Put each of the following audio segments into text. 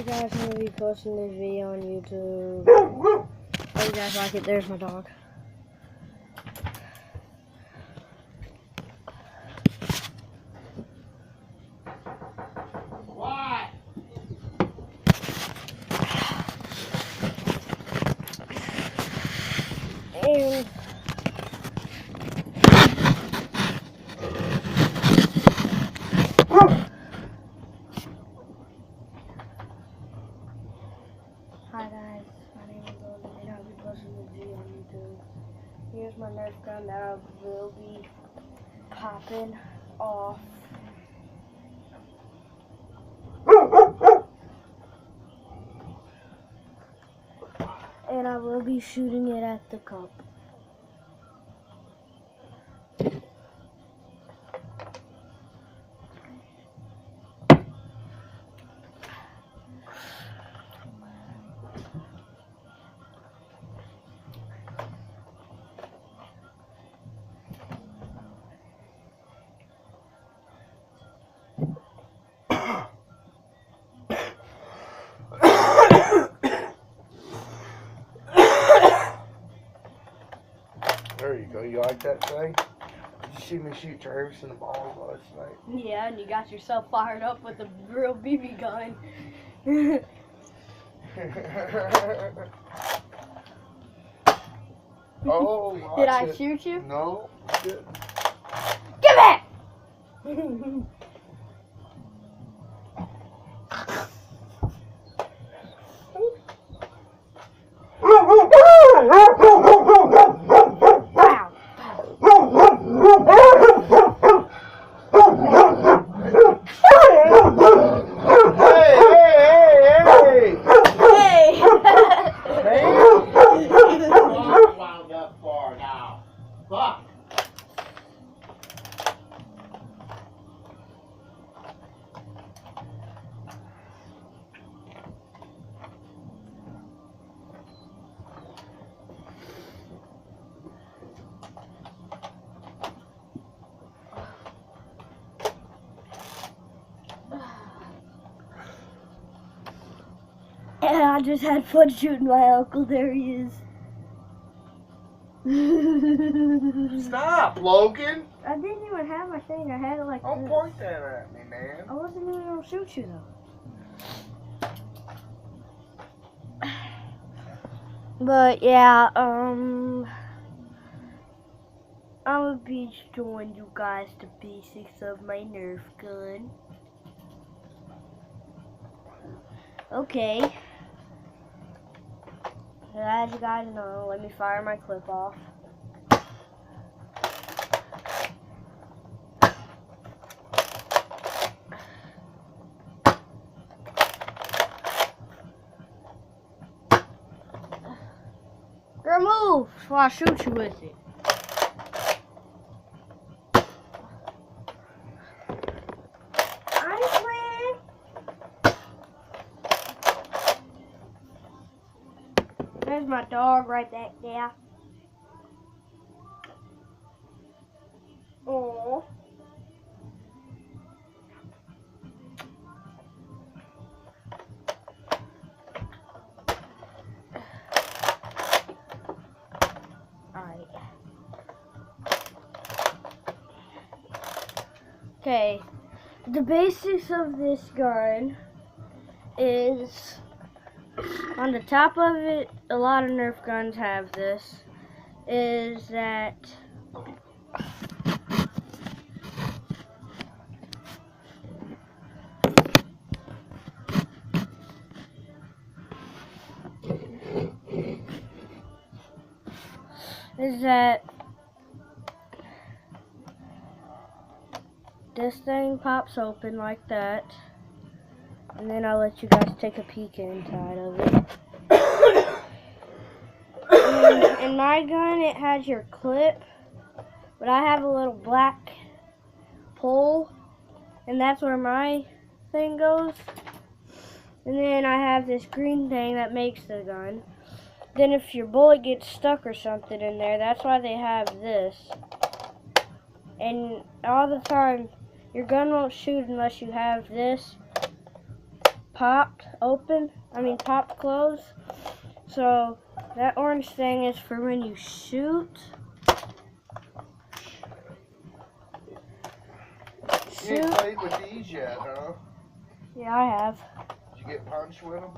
guys, I'm gonna be posting this video on YouTube. Hope you guys like it. There's my dog. What? And hi guys, my name is Logan and I'll be posting this video on YouTube. Here's my Nerf gun that I will be popping off. And I will be shooting it at the cup. There you go. You like that thing? Did you see me shoot Travis in the balls last night? Yeah, and you got yourself fired up with a real BB gun. Oh, Did I shoot you? No. Good. Give it! Wound up far now. Fuck. And I just had fun shooting my uncle. There he is. Stop, Logan. I didn't even have my thing. I had it like Don't this. point that at me, man. I wasn't even gonna shoot you though. But yeah, I'm gonna be showing you guys the basics of my Nerf gun. Okay. As you guys know, let me fire my clip off. Girl, move before I shoot you with it. I ain't playing. There's my dog right back there. Oh. Alright. Okay. The basics of this gun is on the top of it, a lot of Nerf guns have this, is that this thing pops open like that, and then I'll let you guys take a peek inside of it. In my gun, it has your clip, but I have a little black hole, and that's where my thing goes. And then I have this green thing that makes the gun. Then if your bullet gets stuck or something in there, that's why they have this. And all the time, your gun won't shoot unless you have this popped closed. So that orange thing is for when you shoot. You ain't played with these yet, huh? Yeah, I have. Did you get punched with them?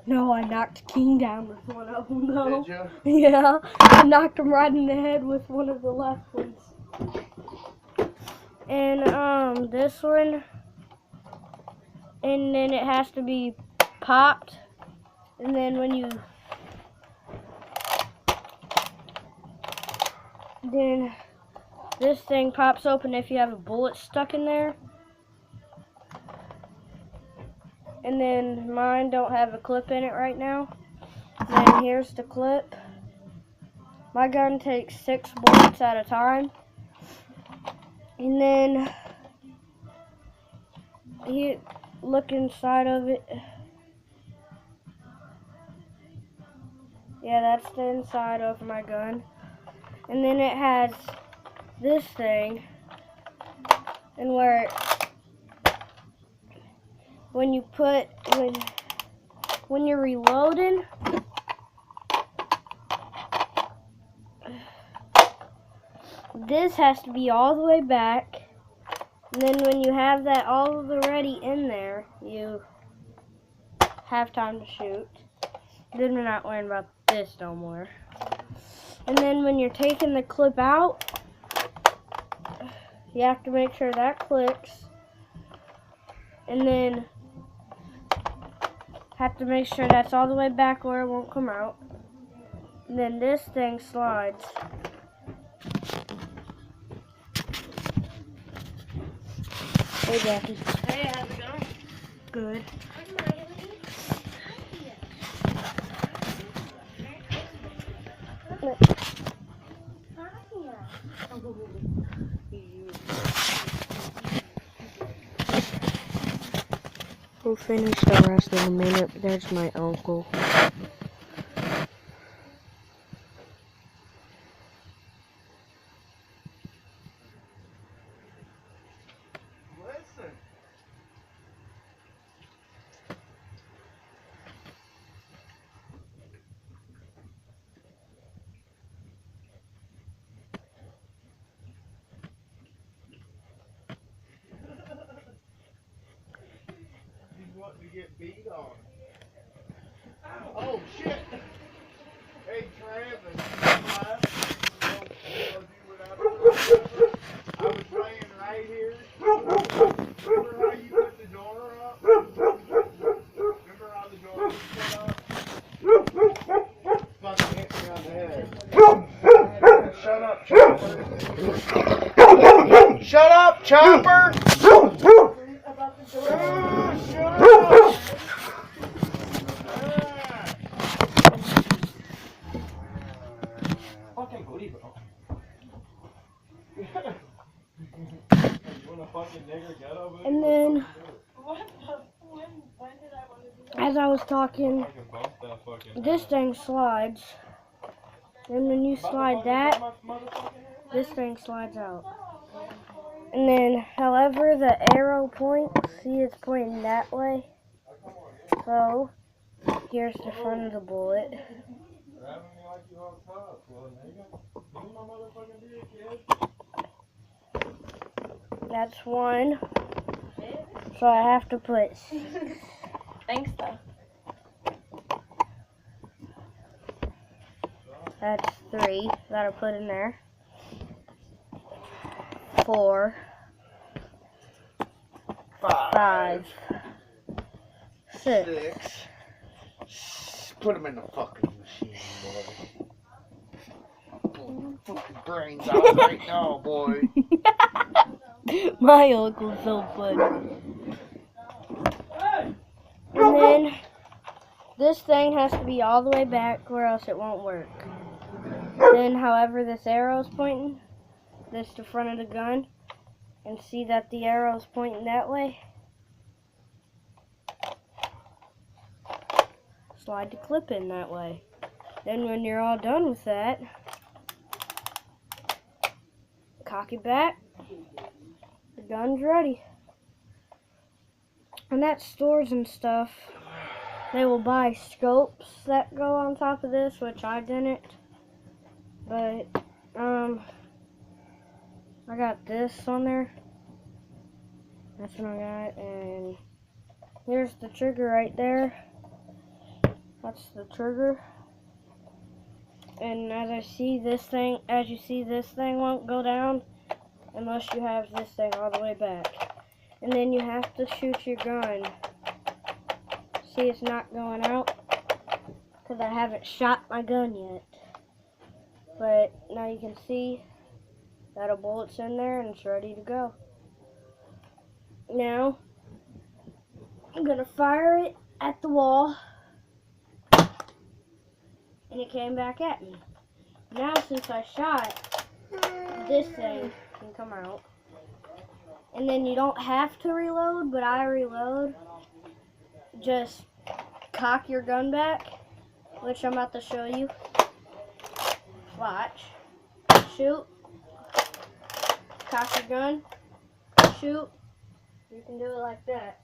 No, I knocked King down with one of them, though. Did you? Yeah, I knocked him right in the head with one of the left ones. And, this one, and then it has to be popped, and then then this thing pops open if you have a bullet stuck in there. And then mine don't have a clip in it right now. Then here's the clip. My gun takes 6 bullets at a time. And then you look inside of it. Yeah, that's the inside of my gun. And then it has this thing, and where when you're reloading, this has to be all the way back. And then when you have that already in there, you have time to shoot. Then we're not worrying about this no more. And then when you're taking the clip out, you have to make sure that clicks. And then have to make sure that's all the way back where it won't come out. And then this thing slides. Hey, Jackie. Hey, how's it going? Good. We'll finish the rest in a minute. There's my uncle. Listen. He's wanting to get beat on. Oh shit! Hey Travis, I was laying right here. Remember how you put the door up? Remember how the door was put up? Fucking hit me on the head. Shut up, Chopper. Shut up, Chopper! Shut up! Fucking believe it. And then, as I was talking, this thing slides. And when you slide that, this thing slides out. And then, however the arrow points, see it's pointing that way. So, here's the front of the bullet. That's one. So I have to put. Thanks, though. That's 3 that I put in there. 4, 5, 6. Put him in the fucking machine, boy. Fucking brains out right now, boy. My uncle's so funny. And then this thing has to be all the way back or else it won't work. Then however this arrow's pointing, this is the front of the gun, and see that the arrow's pointing that way. Slide the clip in that way. Then when you're all done with that, cock it back. The gun's ready. And when at stores and stuff, they will buy scopes that go on top of this, which I didn't. But, I got this on there. That's what I got, and here's the trigger right there. That's the trigger. And as you see, this thing won't go down unless you have this thing all the way back. And then you have to shoot your gun. See, it's not going out because I haven't shot my gun yet. But now you can see that a bullet's in there and it's ready to go. Now, I'm going to fire it at the wall. And it came back at me. Now, since I shot, this thing can come out. And then you don't have to reload, but I reload. Just cock your gun back, which I'm about to show you. Watch. Shoot. Cock your gun. Shoot. You can do it like that,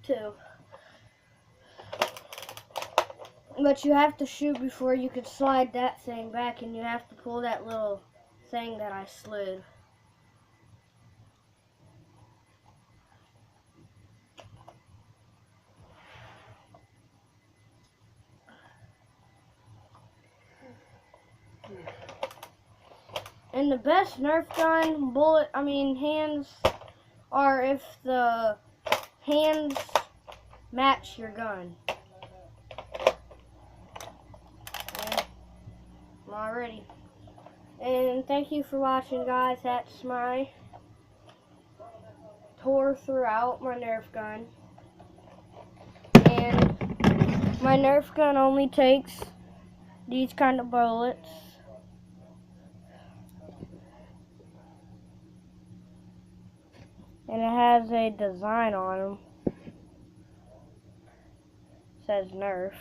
too. But you have to shoot before you can slide that thing back, and you have to pull that little thing that I slid. And the best Nerf gun hands are if the hands match your gun. Yeah, I'm all ready. And thank you for watching, guys. That's my tour throughout my Nerf gun. And my Nerf gun only takes these kind of bullets. And it has a design on them. It says Nerf.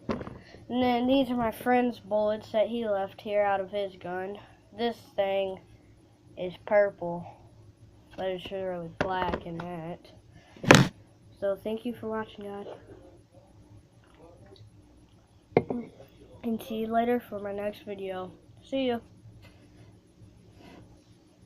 And then these are my friend's bullets that he left here out of his gun. This thing is purple, but it's really black in that. So thank you for watching, guys. And see you later for my next video. See you.